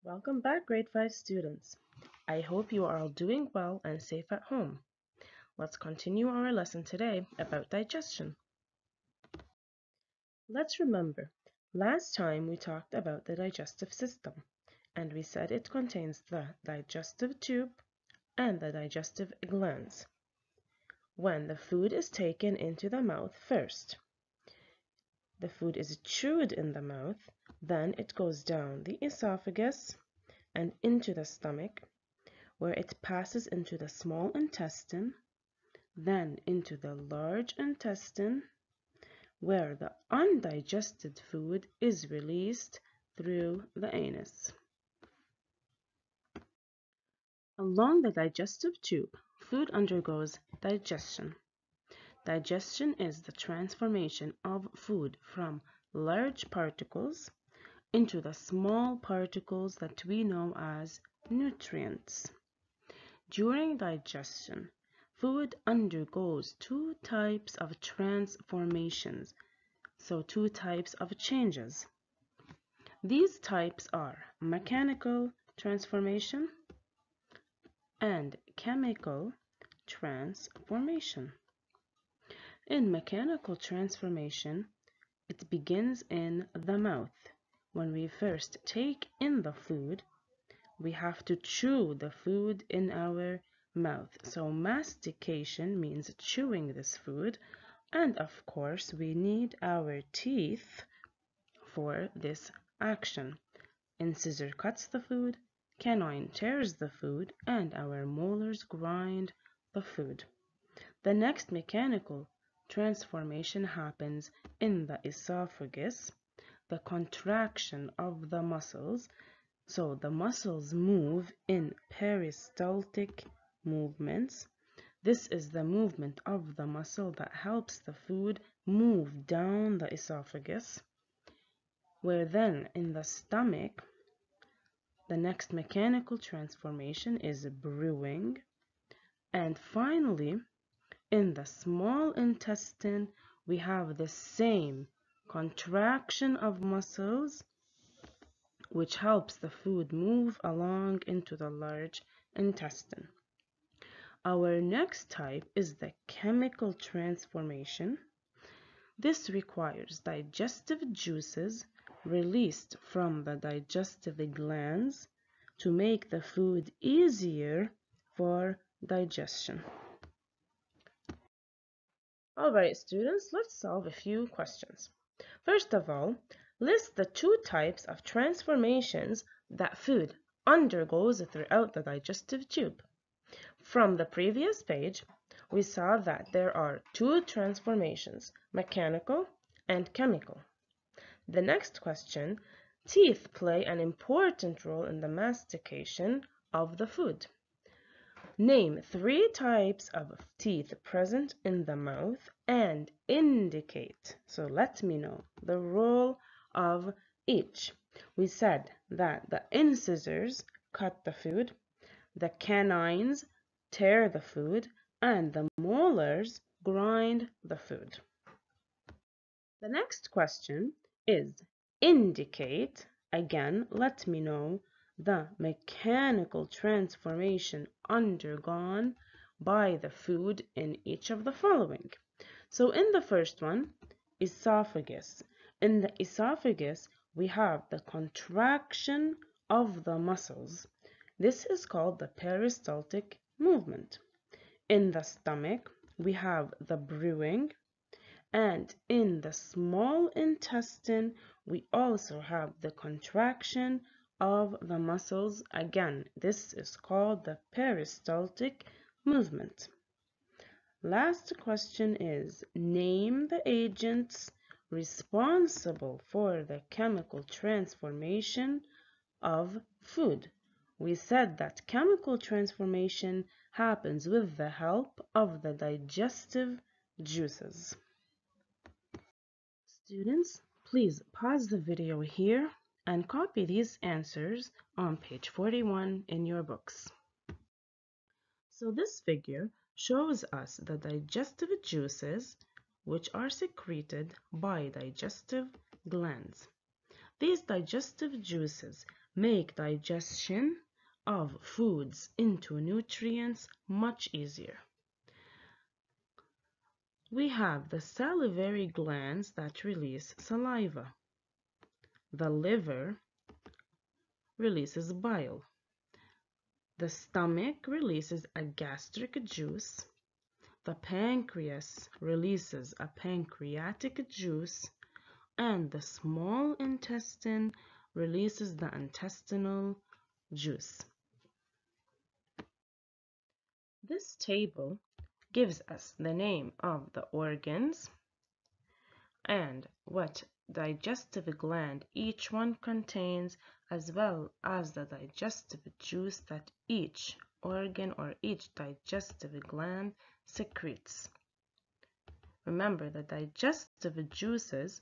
Welcome back, grade 5 students. I hope you are all doing well and safe at home. Let's continue our lesson today about digestion. Let's remember, last time we talked about the digestive system, and we said it contains the digestive tube and the digestive glands. When the food is taken into the mouth first, the food is chewed in the mouth, then it goes down the esophagus and into the stomach, where it passes into the small intestine, then into the large intestine, where the undigested food is released through the anus. Along the digestive tube, food undergoes digestion. Digestion is the transformation of food from large particles into the small particles that we know as nutrients. During digestion, food undergoes two types of transformations, so two types of changes. These types are mechanical transformation and chemical transformation. In mechanical transformation, it begins in the mouth. When we first take in the food, we have to chew the food in our mouth. So mastication means chewing this food, and of course we need our teeth for this action. Incisor cuts the food, canine tears the food, and our molars grind the food. The next mechanical transformation happens in the esophagus, the contraction of the muscles. So the muscles move in peristaltic movements. This is the movement of the muscle that helps the food move down the esophagus, where then in the stomach, the next mechanical transformation is brewing. And finally, in the small intestine, we have the same contraction of muscles, which helps the food move along into the large intestine. Our next type is the chemical transformation. This requires digestive juices released from the digestive glands to make the food easier for digestion. Alright, students, let's solve a few questions. First of all, list the two types of transformations that food undergoes throughout the digestive tube. From the previous page, we saw that there are two transformations, mechanical and chemical. The next question, teeth play an important role in the mastication of the food. Name three types of teeth present in the mouth and indicate, so let me know, the role of each. We said that the incisors cut the food, the canines tear the food, and the molars grind the food. The next question is indicate. Again, let me know the mechanical transformation undergone by the food in each of the following. So in the first one, esophagus. In the esophagus, we have the contraction of the muscles. This is called the peristaltic movement. In the stomach, we have the brewing. And in the small intestine, we also have the contraction of the muscles. Again, this is called the peristaltic movement. Last question is, name the agents responsible for the chemical transformation of food. We said that chemical transformation happens with the help of the digestive juices. Students, please pause the video here and copy these answers on page 41 in your books. So this figure shows us the digestive juices which are secreted by digestive glands. These digestive juices make digestion of foods into nutrients much easier. We have the salivary glands that release saliva. The liver releases bile. The stomach releases a gastric juice. The pancreas releases a pancreatic juice. And the small intestine releases the intestinal juice. This table gives us the name of the organs and what digestive gland each one contains, as well as the digestive juice that each organ or each digestive gland secretes. Remember, the digestive juices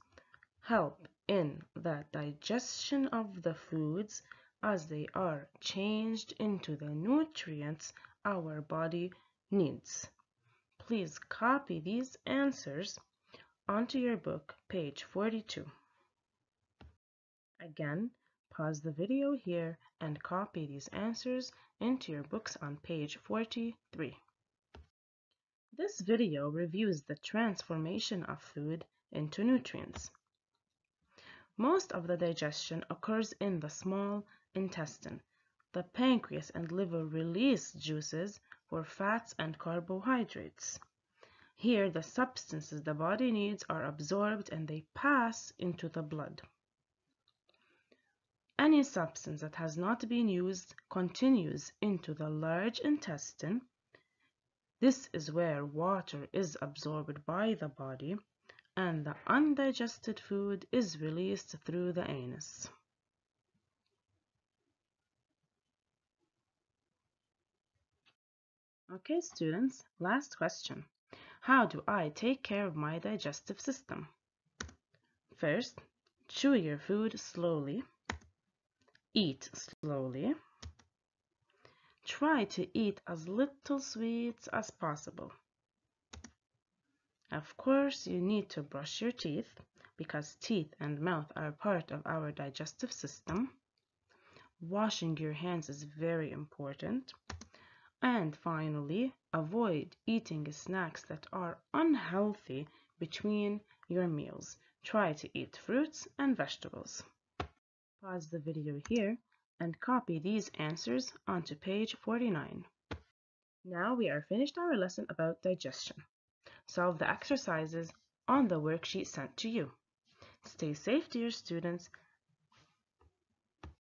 help in the digestion of the foods as they are changed into the nutrients our body needs. Please copy these answers onto your book, page 42. Again, pause the video here and copy these answers into your books on page 43. This video reviews the transformation of food into nutrients. Most of the digestion occurs in the small intestine. The pancreas and liver release juices for fats and carbohydrates. Here, the substances the body needs are absorbed and they pass into the blood. Any substance that has not been used continues into the large intestine. This is where water is absorbed by the body, and the undigested food is released through the anus. Okay, students, last question. How do I take care of my digestive system? First, chew your food slowly. Eat slowly. Try to eat as little sweets as possible. Of course, you need to brush your teeth because teeth and mouth are part of our digestive system. Washing your hands is very important. And finally, avoid eating snacks that are unhealthy between your meals. Try to eat fruits and vegetables. Pause the video here and copy these answers onto page 49. Now we are finished our lesson about digestion. Solve the exercises on the worksheet sent to you. Stay safe, dear students,